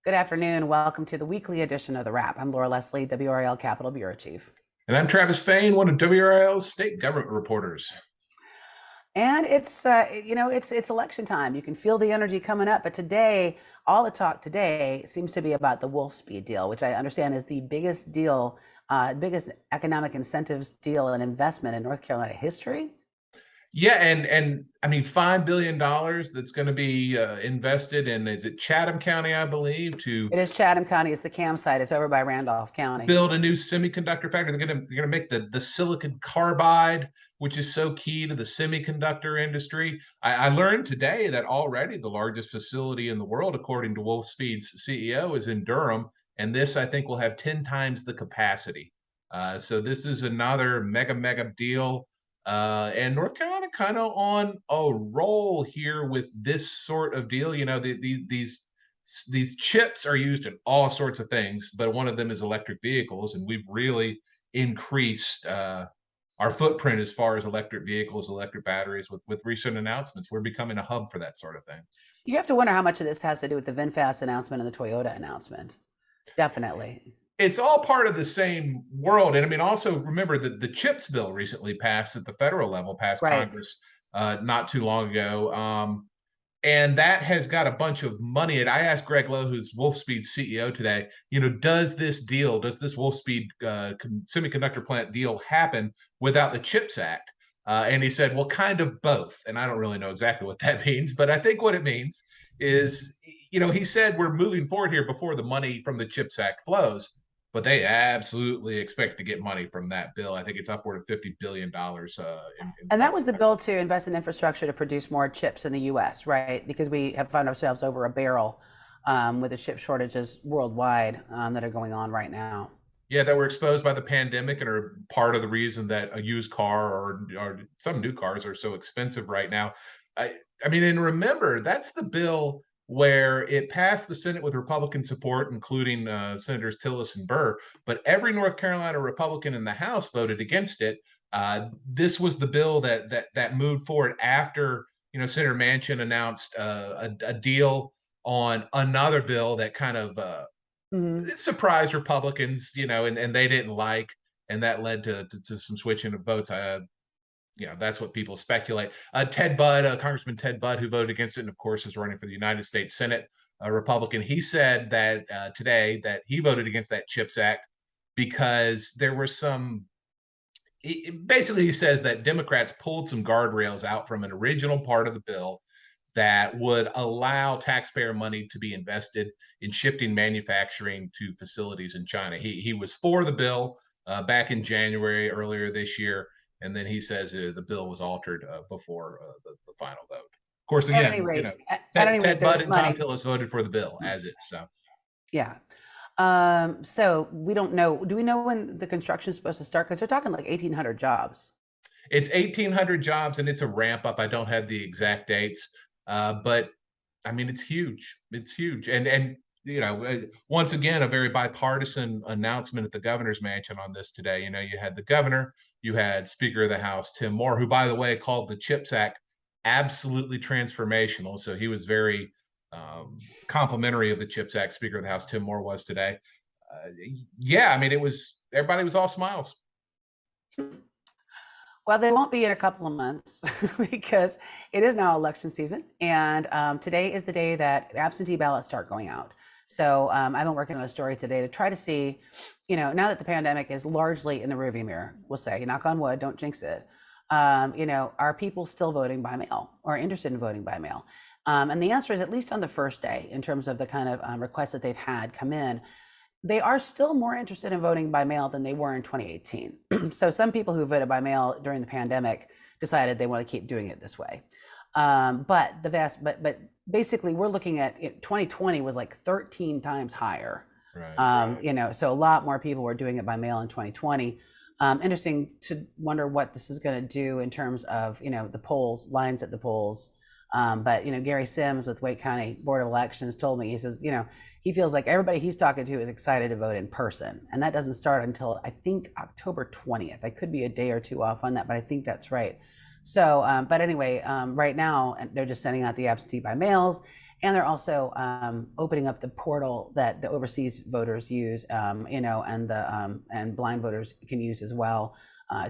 Good afternoon. Welcome to the weekly edition of The Wrap. I'm Laura Leslie, WRAL Capitol Bureau Chief. And I'm Travis Fain, one of WRAL's state government reporters. And it's election time. You can feel the energy coming up. But today, all the talk today seems to be about the Wolfspeed deal, which I understand is the biggest deal, biggest economic incentives deal and investment in North Carolina history. Yeah, and I mean $5 billion that's going to be invested in, is it Chatham County, I believe, to It is Chatham County. It's the CAM site. It's over by Randolph County. build a new semiconductor factory. They're gonna make the silicon carbide, which is so key to the semiconductor industry. I learned today that already the largest facility in the world, according to Wolfspeed's CEO, is in Durham, and this I think will have 10 times the capacity. So this is another mega deal. And North Carolina kind of on a roll here with this sort of deal. You know, these chips are used in all sorts of things, but one of them is electric vehicles, and we've really increased our footprint as far as electric vehicles, electric batteries with recent announcements. We're becoming a hub for that sort of thing. You have to wonder how much of this has to do with the VinFast announcement and the Toyota announcement. Definitely. It's all part of the same world. And I mean, also remember that the CHIPS bill recently passed at the federal level, passed Right. Congress not too long ago. And that has got a bunch of money. And I asked Greg Lowe, who's Wolfspeed's CEO today, you know, does this Wolfspeed semiconductor plant deal happen without the CHIPS Act? And he said, well, kind of both. And I don't really know exactly what that means, but I think what it means is, you know, he said we're moving forward here before the money from the CHIPS Act flows, but they absolutely expect to get money from that bill. I think it's upward of $50 billion. And that was the bill to invest in infrastructure to produce more chips in the U.S., right? Because we have found ourselves over a barrel with the chip shortages worldwide that are going on right now. Yeah, that were exposed by the pandemic and are part of the reason that a used car or some new cars are so expensive right now. I, I mean, and remember, that's the bill where it passed the Senate with Republican support, including Senators Tillis and Burr, but every North Carolina Republican in the House voted against it. This was the bill that moved forward after, you know, Senator Manchin announced a deal on another bill that kind of Hmm. it surprised Republicans, you know, and they didn't like, and that led to some switching of votes. You know, that's what people speculate. Congressman Ted Budd, who voted against it, and of course is running for the United States Senate, a Republican. He said that today that he voted against that CHIPS Act because there were some. Basically, he says that Democrats pulled some guardrails out from an original part of the bill that would allow taxpayer money to be invested in shifting manufacturing to facilities in China. He was for the bill back in January earlier this year, and then he says the bill was altered before the final vote. Of course, At any again, you know, rate, at any rate, Ted there Budd was and Tom money. Tillis voted for the bill as is. So Yeah. So we don't know. Do we know when the construction is supposed to start? Because they're talking like 1,800 jobs. it's 1,800 jobs, and it's a ramp up. I don't have the exact dates, but I mean, it's huge. It's huge, and you know, once again, a very bipartisan announcement at the governor's mansion on this today. You know, you had the governor, you had Speaker of the House Tim Moore, who, by the way, called the CHIPS Act absolutely transformational. So he was very complimentary of the CHIPS Act. Speaker of the House Tim Moore was today. Uh, yeah, I mean, it was everybody was all smiles. Well, they won't be in a couple of months because it is now election season, and today is the day that absentee ballots start going out. So I've been working on a story today to try to see, you know, now that the pandemic is largely in the rearview mirror, we'll say, knock on wood, don't jinx it. You know, are people still voting by mail or interested in voting by mail? And the answer is at least on the first day, in terms of the kind of requests that they've had come in, they are still more interested in voting by mail than they were in 2018. So some people who voted by mail during the pandemic decided they want to keep doing it this way. But basically we're looking at 2020 was like 13 times higher. Right. You know, so a lot more people were doing it by mail in 2020. Interesting to wonder what this is going to do in terms of, you know, the polls, lines at the polls. But you know, Gary Sims with Wake County Board of Elections told me, he says, you know, he feels like everybody he's talking to is excited to vote in person, and that doesn't start until I think October 20th. I could be a day or two off on that, but I think that's right. So, but anyway, right now they're just sending out the absentee by mails, And they're also opening up the portal that the overseas voters use, and blind voters can use as well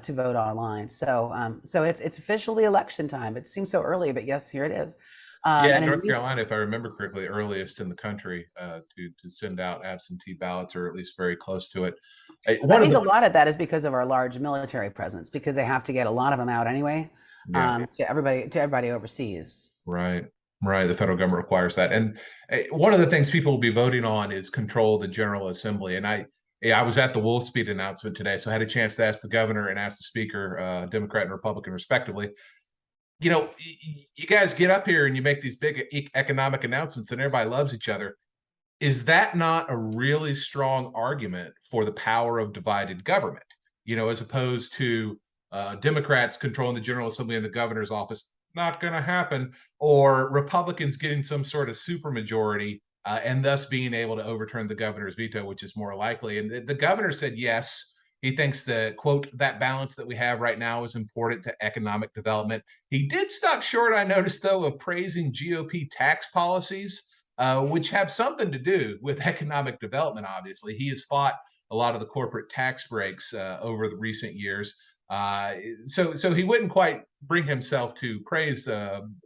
to vote online. So it's officially election time. It seems so early, but yes, here it is. Yeah, And a North new Carolina, if I remember correctly, earliest in the country to send out absentee ballots, or at least very close to it. I One of think a the lot of that is because of our large military presence, because they have to get a lot of them out anyway, Yeah, to everybody overseas. right, right. The federal government requires that, and one of the things people will be voting on is control of the General Assembly. And I was at the Wolfspeed announcement today, so I had a chance to ask the governor and ask the speaker, Democrat and Republican respectively. You guys get up here and you make these big economic announcements, and everybody loves each other. Is that not a really strong argument for the power of divided government? As opposed to Democrats controlling the General Assembly and the governor's office, not going to happen, or Republicans getting some sort of supermajority and thus being able to overturn the governor's veto, which is more likely. And the governor said yes. He thinks that, quote, that balance that we have right now is important to economic development. He did stop short, I noticed, though, of praising GOP tax policies, which have something to do with economic development. Obviously, he has fought a lot of the corporate tax breaks over the recent years, so he wouldn't quite bring himself to praise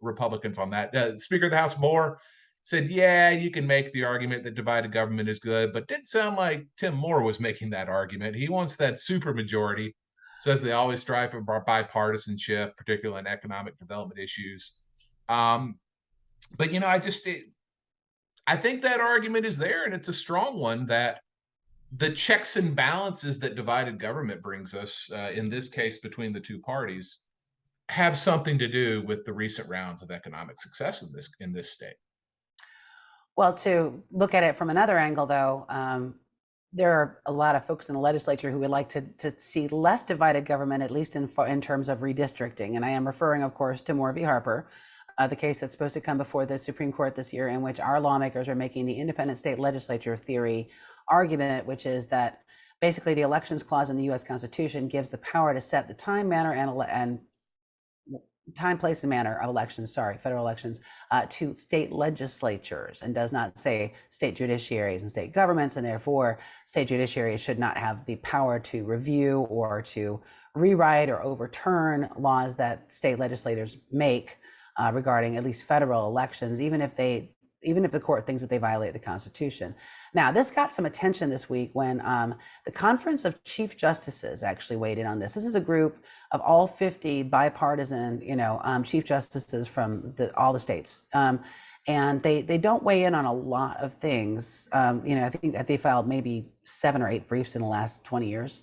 Republicans on that. Speaker of the House Moore said, "Yeah, you can make the argument that divided government is good," but didn't sound like Tim Moore was making that argument. He wants that supermajority. Says they always strive for bipartisanship, particularly in economic development issues. But I think that argument is there, and it's a strong one, that the checks and balances that divided government brings us, in this case between the two parties, have something to do with the recent rounds of economic success in this state. Well, to look at it from another angle, though, there are a lot of folks in the legislature who would like to see less divided government, at least in terms of redistricting. And I am referring, of course, to Moore v. Harper, the case that's supposed to come before the Supreme Court this year, in which our lawmakers are making the independent state legislature theory argument, which is that basically the elections clause in the U.S. Constitution gives the power to set the time, manner, and time, place, and manner of elections, federal elections, to state legislatures, and does not say state judiciaries and state governments, and therefore state judiciaries should not have the power to review or to rewrite or overturn laws that state legislators make regarding at least federal elections, even if the court thinks that they violate the Constitution. Now, this got some attention this week when the Conference of Chief Justices actually weighed in on this. This is a group of all 50 bipartisan, chief justices from all the states. And they don't weigh in on a lot of things. I think that they filed maybe 7 or 8 briefs in the last 20 years,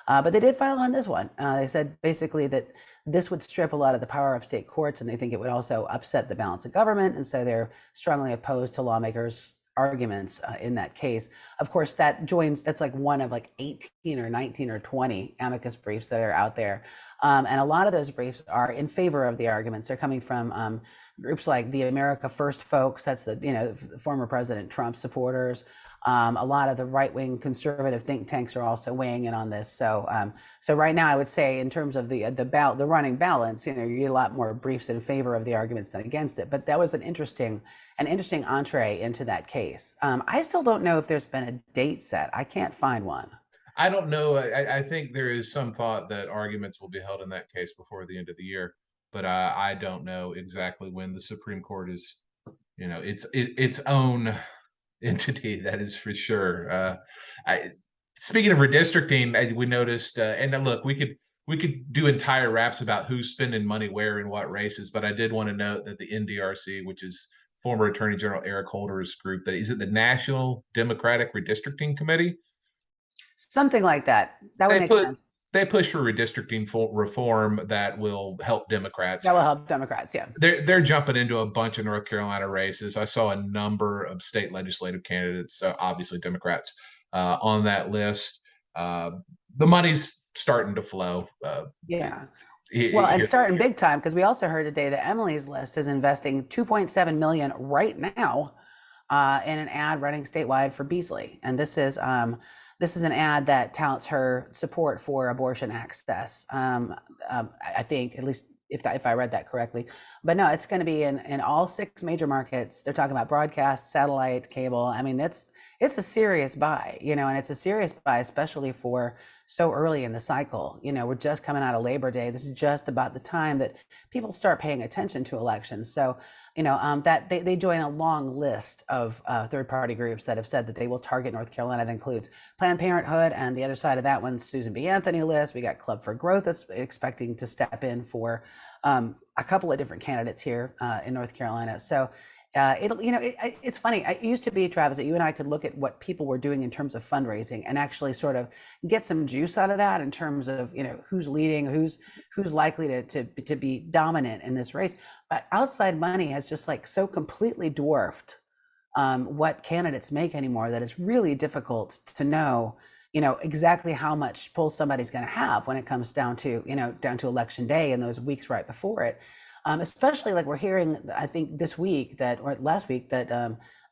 but they did file on this one. They said basically that this would strip a lot of the power of state courts, and they think it would also upset the balance of government. And so they're strongly opposed to lawmakers' arguments in that case. Of course, that's like one of like 18 or 19 or 20 amicus briefs that are out there. And a lot of those briefs are in favor of the arguments. They're coming from groups like the America First folks, that's the former President Trump supporters. A lot of the right-wing conservative think tanks are also weighing in on this. So right now, I would say in terms of the running balance, you get a lot more briefs in favor of the arguments than against it. But that was an interesting entree into that case. I still don't know if there's been a date set. I can't find one. I don't know. I think there is some thought that arguments will be held in that case before the end of the year, but I don't know exactly when. The Supreme Court is, its own entity, that is for sure. Speaking of redistricting, we noticed, and look, we could do entire raps about who's spending money where in what races, but I did want to note that the NDRC, which is former Attorney General Eric Holder's group, that is it the National Democratic Redistricting Committee? Something like that. That would They make put sense. they push for redistricting reform that will help Democrats. That will help Democrats. Yeah. They're jumping into a bunch of North Carolina races. I saw a number of state legislative candidates, obviously Democrats, on that list. The money's starting to flow. Yeah. Well, and Here. starting big time, because we also heard today that Emily's List is investing $2.7 million right now in an ad running statewide for Beasley, and this is an ad that touts her support for abortion access. I think, at least if I read that correctly. But no, it's going to be in all 6 major markets. They're talking about broadcast, satellite, cable. I mean, it's a serious buy, and it's a serious buy, especially for so early in the cycle. We're just coming out of Labor Day. This is just about the time that people start paying attention to elections. So, that they join a long list of third-party groups that have said that they will target North Carolina. That includes Planned Parenthood, and the other side of that one, Susan B. Anthony list. We got Club for Growth that's expecting to step in for a couple of different candidates here in North Carolina. So it's funny. It used to be, Travis, that you and I could look at what people were doing in terms of fundraising and actually sort of get some juice out of that in terms of, who's leading, who's likely to be dominant in this race. But outside money has just like so completely dwarfed what candidates make anymore that it's really difficult to know, exactly how much pull somebody's going to have when it comes down to election day and those weeks right before it. Especially like we're hearing, I think this week or last week that I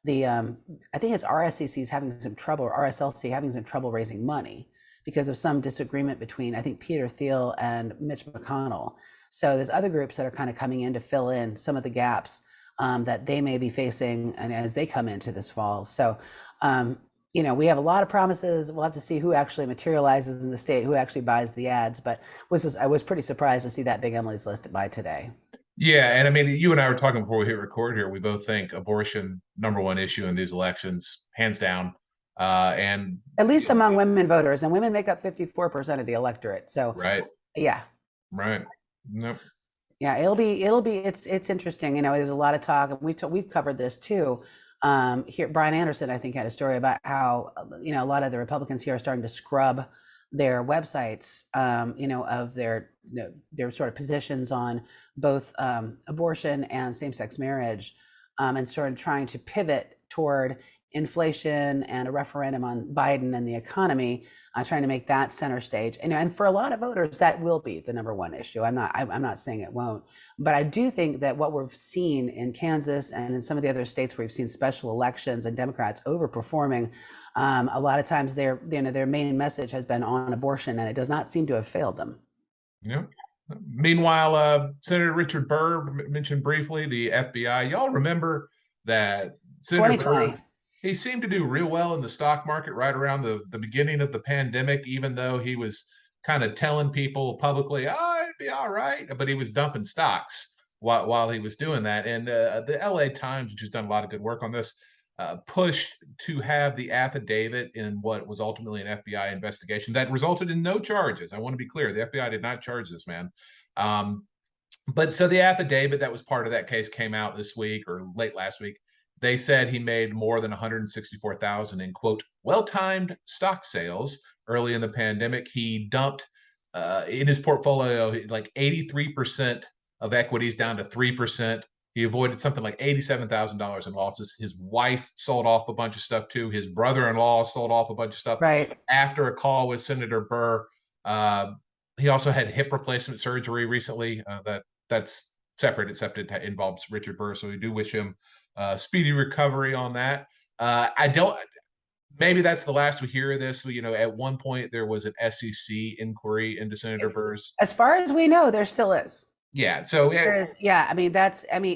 think it's RSCC is having some trouble, or RSLC having some trouble raising money because of some disagreement between, I think, Peter Thiel and Mitch McConnell. So there's other groups that are kind of coming in to fill in some of the gaps that they may be facing, and as they come into this fall. So we have a lot of promises. We'll have to see who actually materializes in the state, who actually buys the ads. But I was pretty surprised to see that Big Emily's List by today. Yeah, and I mean, you and I were talking before we hit record here. We both think abortion #1 issue in these elections, hands down. And at least among women voters, and women make up 54% of the electorate. So right, yeah, right, nope. Yeah, it's interesting. There's a lot of talk, and we've covered this too. Here, Brian Anderson, I think, had a story about how a lot of the Republicans here are starting to scrub their websites, of their sort of positions on both abortion and same-sex marriage, and sort of trying to pivot toward inflation and a referendum on Biden and the economy, trying to make that center stage. And for a lot of voters, that will be the #1 issue. I'm not saying it won't, but I do think that what we've seen in Kansas and in some of the other states where we've seen special elections and Democrats overperforming, a lot of times their main message has been on abortion, and it does not seem to have failed them. Yeah. Meanwhile, Senator Richard Burr mentioned briefly the FBI. Y'all remember that Senator 2020. Burr, he seemed to do real well in the stock market right around the beginning of the pandemic, even though he was kind of telling people publicly, oh, it'd be all right. But he was dumping stocks while he was doing that. And the LA Times, which has done a lot of good work on this, pushed to have the affidavit in what was ultimately an FBI investigation that resulted in no charges. I want to be clear, the FBI did not charge this man. But so the affidavit that was part of that case came out this week or late last week. They said he made more than 164,000 in, quote, well-timed stock sales early in the pandemic. He dumped in his portfolio like 83% of equities down to 3%. He avoided something like $87,000 in losses. His wife sold off a bunch of stuff too. His brother-in-law sold off a bunch of stuff. Right. After a call with Senator Burr, he also had hip replacement surgery recently. That's separate, except it involves Richard Burr. So we do wish him speedy recovery on that. Maybe that's the last we hear of this. At one point there was an SEC inquiry into Senator Burr's. As far as we know, there still is. Yeah. So I mean,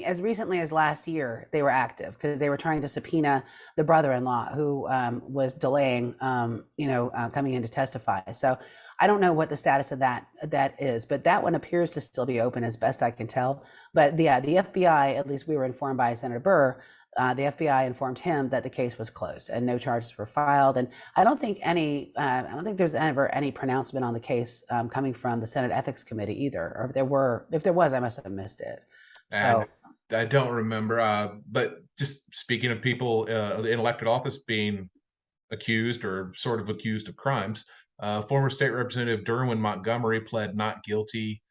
as recently as last year, they were active because they were trying to subpoena the brother-in-law who was delaying, coming in to testify. So I don't know what the status of that is, but that one appears to still be open as best I can tell. But the FBI, at least we were informed by Senator Burr, the FBI informed him that the case was closed and no charges were filed. And I don't think there's ever any pronouncement on the case coming from the Senate Ethics Committee either. Or if there was, I must have missed it. So I don't remember. But just speaking of people in elected office being accused or sort of accused of crimes, former state representative Derwin Montgomery pled not guilty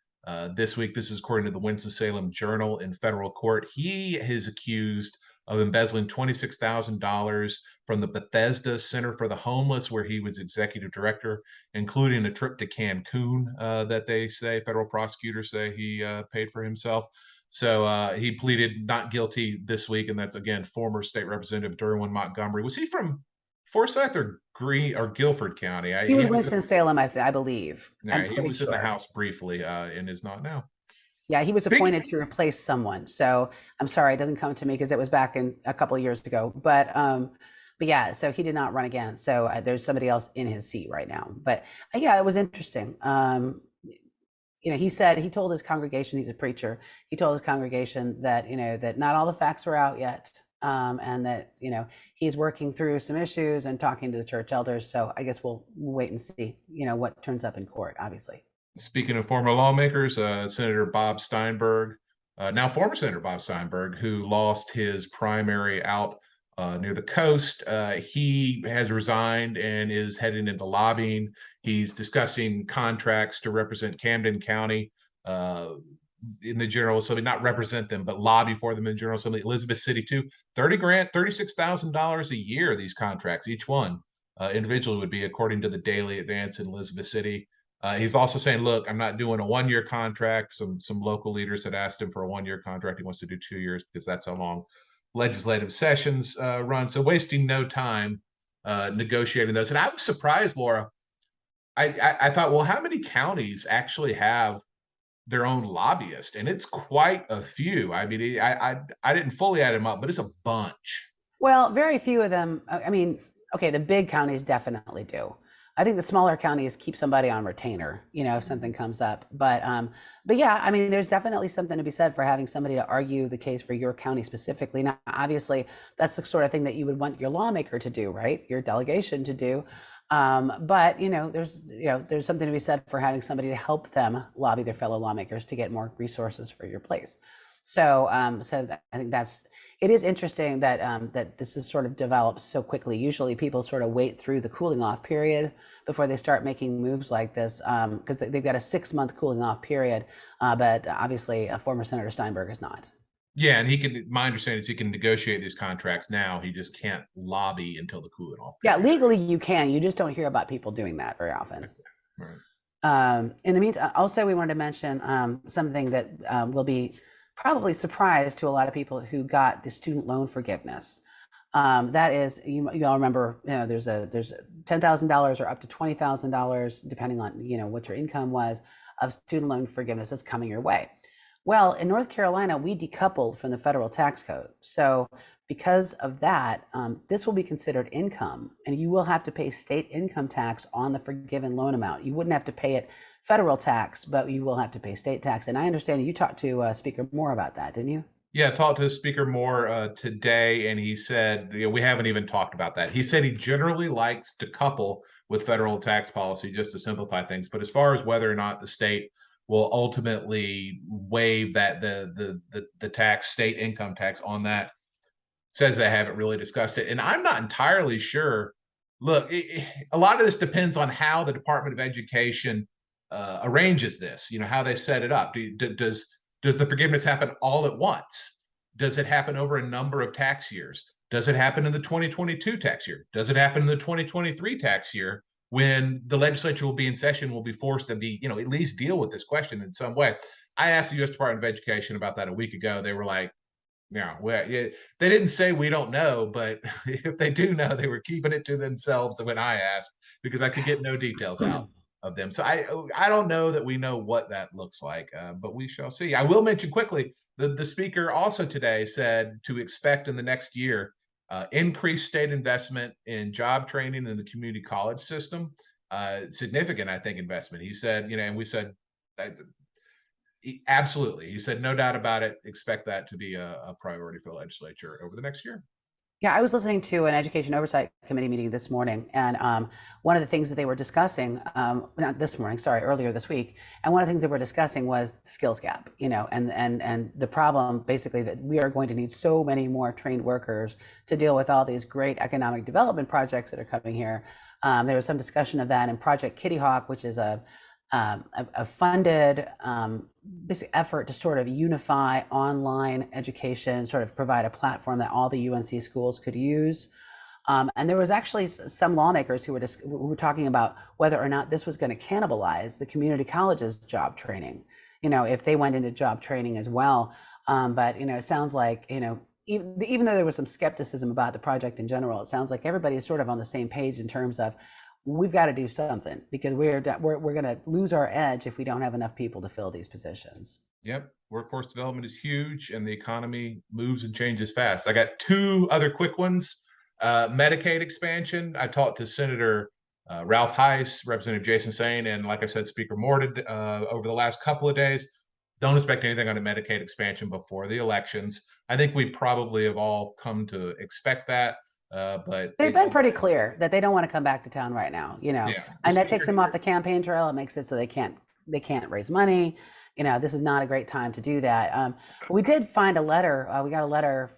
this week. This is according to the Winston-Salem Journal in federal court. He is accused of embezzling $26,000 from the Bethesda Center for the Homeless, where he was executive director, including a trip to Cancun that federal prosecutors say he paid for himself. So he pleaded not guilty this week, and that's, again, former state representative Derwin Montgomery. Was he from Forsyth or Guilford County? He was Winston-Salem, I believe. He was in the House briefly and is not now. Yeah, he was Speaking, appointed to replace someone. So I'm sorry, it doesn't come to me because it was back in a couple of years ago. But yeah, so he did not run again. So there's somebody else in his seat right now. But yeah, it was interesting. He said he told his congregation, he's a preacher. He told his congregation that that not all the facts were out yet, and that he's working through some issues and talking to the church elders. So I guess we'll wait and see what turns up in court. Obviously. speaking of former lawmakers, Senator Bob Steinberg, now former Senator Bob Steinberg, who lost his primary out near the coast, he has resigned and is heading into lobbying. He's discussing contracts to represent Camden County in the General Assembly, not represent them, but lobby for them in the General Assembly. Elizabeth City too, 30 grand, $36,000 a year. These contracts, each one individually, would be according to the Daily Advance in Elizabeth City. He's also saying, look, I'm not doing a 1-year contract. Some local leaders had asked him for a 1-year contract. He wants to do 2 years because that's how long legislative sessions run. So wasting no time negotiating those. And I was surprised, Laura. I thought, well, how many counties actually have their own lobbyist? And it's quite a few. I mean, I didn't fully add them up, but it's a bunch. Well, very few of them. I mean, okay, the big counties definitely do. I think the smaller counties keep somebody on retainer, if something comes up. But yeah, I mean, there's definitely something to be said for having somebody to argue the case for your county specifically. Now, obviously, that's the sort of thing that you would want your lawmaker to do, right? Your delegation to do. But there's something to be said for having somebody to help them lobby their fellow lawmakers to get more resources for your place. I think it is interesting that this is sort of developed so quickly. Usually people sort of wait through the cooling off period before they start making moves like this, because they've got a 6-month cooling off period. But obviously, former Senator Steinberg is not. Yeah, and he can. My understanding is he can negotiate these contracts now. He just can't lobby until the cooling off Yeah, period. legally you can. You just don't hear about people doing that very often. Right. In the meantime, also we wanted to mention something that will be probably surprise to a lot of people who got the student loan forgiveness. That is, you all remember, there's $10,000 or up to $20,000, depending on what your income was, of student loan forgiveness that's coming your way. Well, in North Carolina, we decoupled from the federal tax code. So because of that, this will be considered income, and you will have to pay state income tax on the forgiven loan amount. You wouldn't have to pay it federal tax, but you will have to pay state tax. And I understand you talked to Speaker Moore about that, didn't you? Yeah, talked to Speaker Moore today, and he said, we haven't even talked about that. He said he generally likes to couple with federal tax policy just to simplify things. But as far as whether or not the state will ultimately waive that the tax, state income tax on that, says they haven't really discussed it. And I'm not entirely sure. Look, a lot of this depends on how the Department of Education arranges this, how they set it up. Does the forgiveness happen all at once? Does it happen over a number of tax years? Does it happen in the 2022 tax year? Does it happen in the 2023 tax year, when the legislature will be in session, will be forced to be, at least deal with this question in some way? I asked the U.S. Department of Education about that a week ago. They were like, yeah, well, yeah, they didn't say we don't know, but if they do know, they were keeping it to themselves when I asked, because I could get no details out of them. So I don't know that we know what that looks like, but we shall see. I will mention quickly, the speaker also today said to expect in the next year increased state investment in job training in the community college system. Significant, I think, investment. He said, and we said, absolutely. He said, no doubt about it. Expect that to be a priority for the legislature over the next year. Yeah, I was listening to an Education Oversight Committee meeting this morning, and one of the things that they were discussing, not this morning, sorry, earlier this week, and one of the things they were discussing was the skills gap, and the problem basically that we are going to need so many more trained workers to deal with all these great economic development projects that are coming here. There was some discussion of that in Project Kitty Hawk, which is a funded basic effort to sort of unify online education, sort of provide a platform that all the UNC schools could use. And there was actually some lawmakers who were talking about whether or not this was going to cannibalize the community colleges job training, if they went into job training as well. But it sounds like, even though there was some skepticism about the project in general, it sounds like everybody is sort of on the same page in terms of, we've got to do something, because we're going to lose our edge if we don't have enough people to fill these positions. Yep. Workforce development is huge and the economy moves and changes fast. I got two other quick ones. Medicaid expansion. I talked to Senator Ralph Heiss, Representative Jason Sain, and like I said, Speaker Moore over the last couple of days. Don't expect anything on a Medicaid expansion before the elections. I think we probably have all come to expect that. But They've been pretty clear that they don't want to come back to town right now, yeah, and that takes them off the campaign trail. It makes it so they can't raise money. This is not a great time to do that. We did find a letter. We got a letter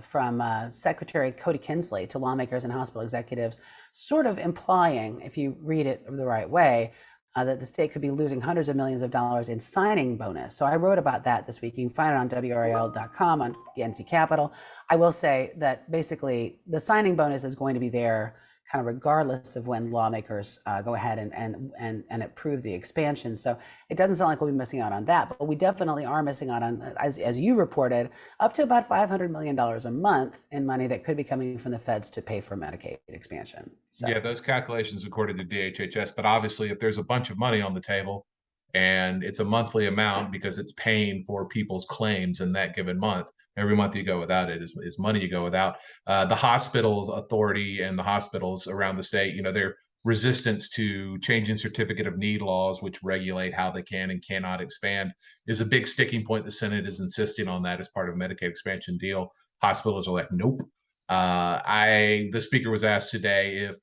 from Secretary Cody Kinsley to lawmakers and hospital executives, sort of implying, if you read it the right way, that the state could be losing hundreds of millions of dollars in signing bonus. So I wrote about that this week. You can find it on WRAL.com on the NC Capitol. I will say that basically the signing bonus is going to be there kind of regardless of when lawmakers go ahead and approve the expansion. So it doesn't sound like we'll be missing out on that, but we definitely are missing out on, as you reported, up to about $500 million a month in money that could be coming from the feds to pay for Medicaid expansion. So. Yeah, those calculations according to DHHS, but obviously if there's a bunch of money on the table and it's a monthly amount because it's paying for people's claims in that given month, every month you go without it is money you go without. The hospitals authority and the hospitals around the state, their resistance to changing certificate of need laws, which regulate how they can and cannot expand, is a big sticking point. The Senate is insisting on that as part of a Medicaid expansion deal. Hospitals are like, nope. The speaker was asked today if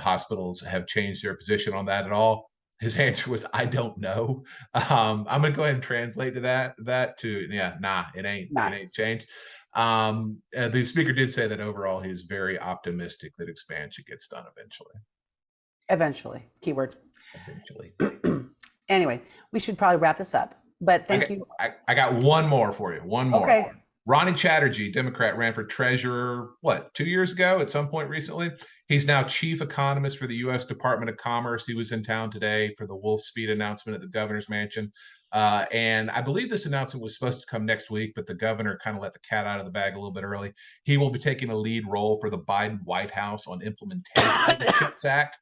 hospitals have changed their position on that at all. His answer was, I don't know. I'm gonna go ahead and translate to that to, yeah, nah, it ain't changed. The speaker did say that overall he's very optimistic that expansion gets done eventually. Eventually, keyword. Eventually. Anyway, we should probably wrap this up. But thank you. I got one more for you. One more. Okay. Ronnie Chatterjee, Democrat, ran for treasurer, 2 years ago at some point recently? He's now chief economist for the U.S. Department of Commerce. He was in town today for the Wolf Speed announcement at the governor's mansion. And I believe this announcement was supposed to come next week, but the governor kind of let the cat out of the bag a little bit early. He will be taking a lead role for the Biden White House on implementation of the CHIPS Act.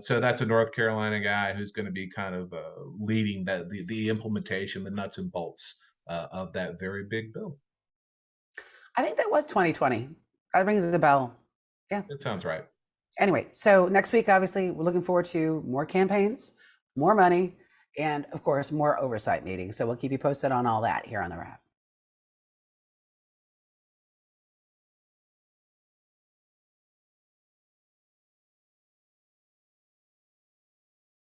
So that's a North Carolina guy who's going to be kind of leading the implementation, the nuts and bolts of that very big bill. I think that was 2020. That rings a bell. Yeah. It sounds right. Anyway, so next week, obviously, we're looking forward to more campaigns, more money, and of course, more oversight meetings. So we'll keep you posted on all that here on the Wrap.